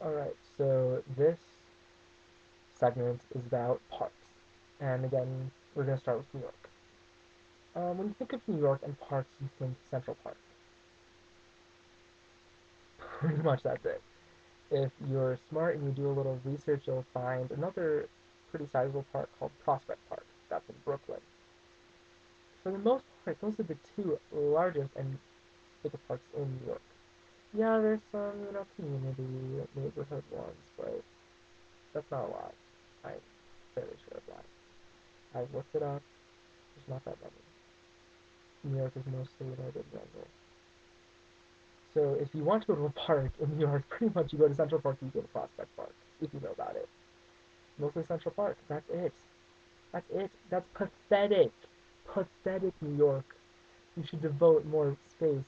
Alright, so this segment is about parks. And again, we're going to start with New York. When you think of New York and parks, you think Central Park. Pretty much that's it. If you're smart and you do a little research, you'll find another pretty sizable park called Prospect Park. That's in Brooklyn. For the most part, those are the two largest and biggest parks in New York. Yeah, there's some, community neighborhood ones, but that's not a lot. I'm fairly sure of that. I've looked it up. There's not that many. New York is mostly an urban jungle. So if you want to go to a park in New York, pretty much you go to Central Park, you go to Prospect Park, if you know about it. Mostly Central Park. That's it. That's it. That's pathetic. Pathetic, New York. You should devote more space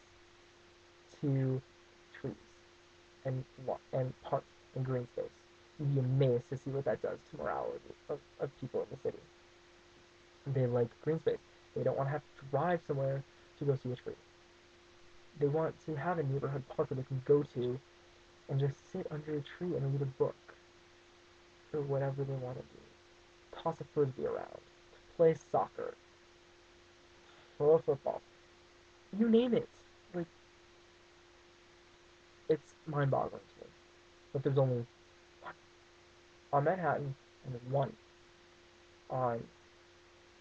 to trees and parks and green space. You'd be amazed to see what that does to morality of people in the city. They like green space. They don't want to have to drive somewhere to go see a tree. They want to have a neighborhood park where they can go to and just sit under a tree and read a book or whatever they want to do. Toss a frisbee around, play soccer, throw a football, you name it. Like, it's mind-boggling to me. But there's only one on Manhattan and one on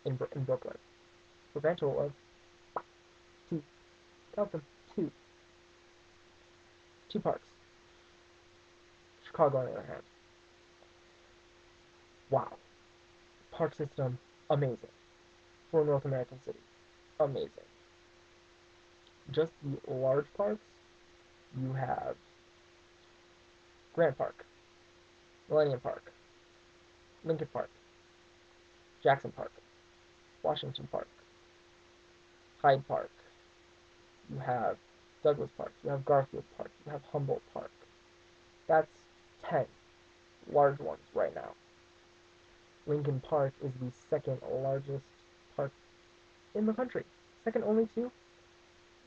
in Brooklyn. For a grand total of two. Count them. Two. Two parks. Chicago, on the other hand. Wow. Park system, amazing. For a North American city. Amazing. Just the large parks, you have Grant Park, Millennium Park, Lincoln Park, Jackson Park, Washington Park, Hyde Park, you have Douglas Park, you have Garfield Park, you have Humboldt Park. That's 10 large ones right now. Lincoln Park is the second largest park in the country. Second only to,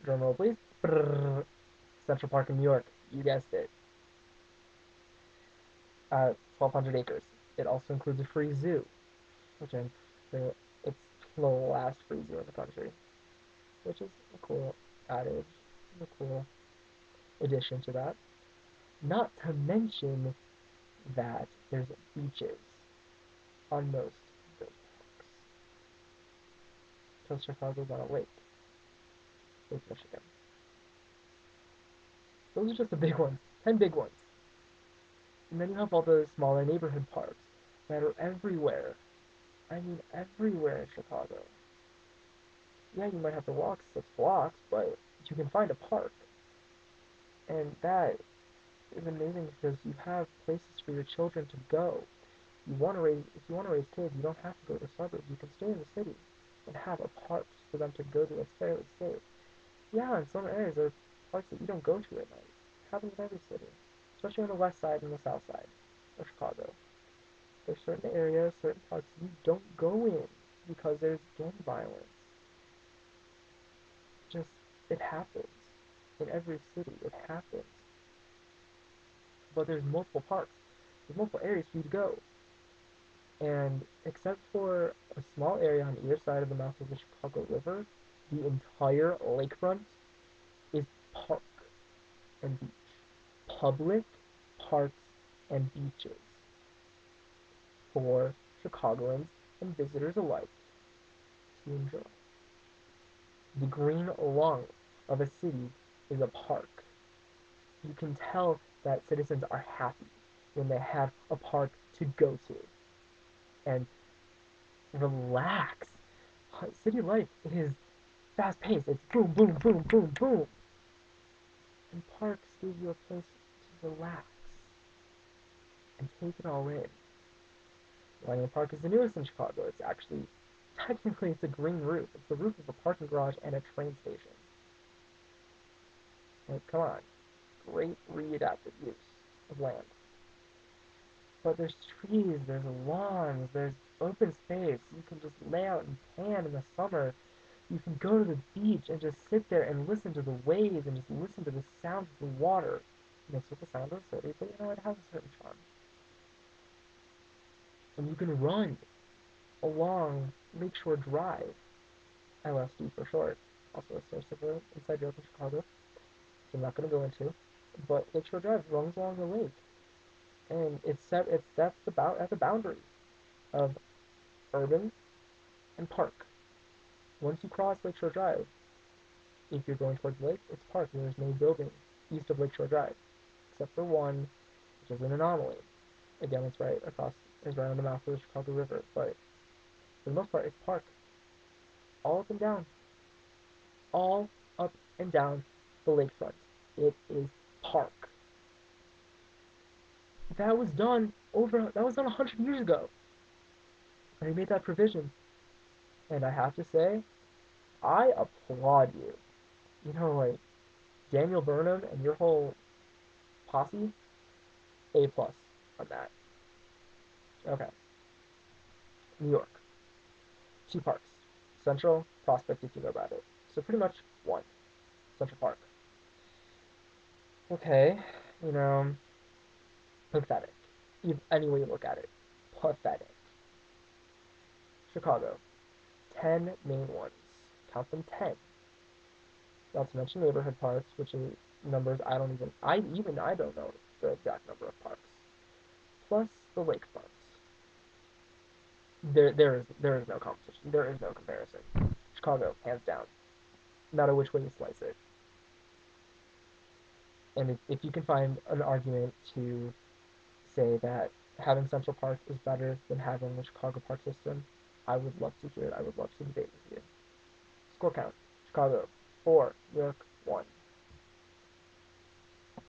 drum roll please, Central Park in New York. You guessed it. 1,200 acres. It also includes a free zoo, which I'm it's the last free zoo in the country, which is a cool adage, a cool addition to that. Not to mention that there's beaches on most of those parks. Because Chicago's on a lake, Lake Michigan. Those are just the big ones, 10 big ones. And then you have all the smaller neighborhood parks that are everywhere. I mean, everywhere in Chicago. Yeah, you might have to walk 6 blocks, but you can find a park. And that is amazing because you have places for your children to go. If you want to raise kids, you don't have to go to the suburbs. You can stay in the city and have a park for them to go to that's fairly safe. Yeah, in some areas there are parks that you don't go to at night. It happens in every city, especially on the west side and the south side of Chicago. There's certain areas, certain parks you don't go in because there's gang violence. Just it happens in every city. It happens. But there's multiple parks. There's multiple areas for you to go. And except for a small area on either side of the mouth of the Chicago River, the entire lakefront is park and beach. Public parks and beaches for Chicagoans and visitors alike to enjoy. The green lung of a city is a park. You can tell that citizens are happy when they have a park to go to and relax. City life is fast paced. It's boom, boom, boom, boom, boom. And parks give you a place to relax and take it all in. Millennium Park is the newest in Chicago. It's actually, technically, it's a green roof. It's the roof of a parking garage and a train station. Like, come on. Great readaptive use of land. But there's trees, there's lawns, there's open space. You can just lay out and tan in the summer. You can go to the beach and just sit there and listen to the waves and just listen to the sound of the water. mixed with the sound of the city, but you know, it has a certain charm. And you can run along Lakeshore Drive, LSD for short, also a source of an inside joke in Chicago, which I'm not going to go into. But Lakeshore Drive runs along the lake, and that's the boundary of urban and park. Once you cross Lakeshore Drive, if you're going towards the lake, it's park. There's no building east of Lakeshore Drive, except for one, which is an anomaly. Again, it's right on the mouth of the Chicago River, but for the most part, it's park, all up and down, all up and down the lakefront. It is park. That was done 100 years ago. And they made that provision. And I have to say, I applaud you. You know, like Daniel Burnham and your whole posse, A plus on that. Okay. New York. Two parks. Central, Prospect if you know about it. So pretty much one. Central Park. Okay, you know, pathetic. Any way you look at it. Pathetic. Chicago. 10 main ones. Count them 10. Not to mention neighborhood parks, which are numbers I don't know the exact number of parks. Plus the lakefront. There is no competition. There is no comparison. Chicago, hands down. No matter which way you slice it. And if you can find an argument to say that having Central Park is better than having the Chicago park system, I would love to hear it. I would love to debate with you. Score count. Chicago, 4. New York, 1.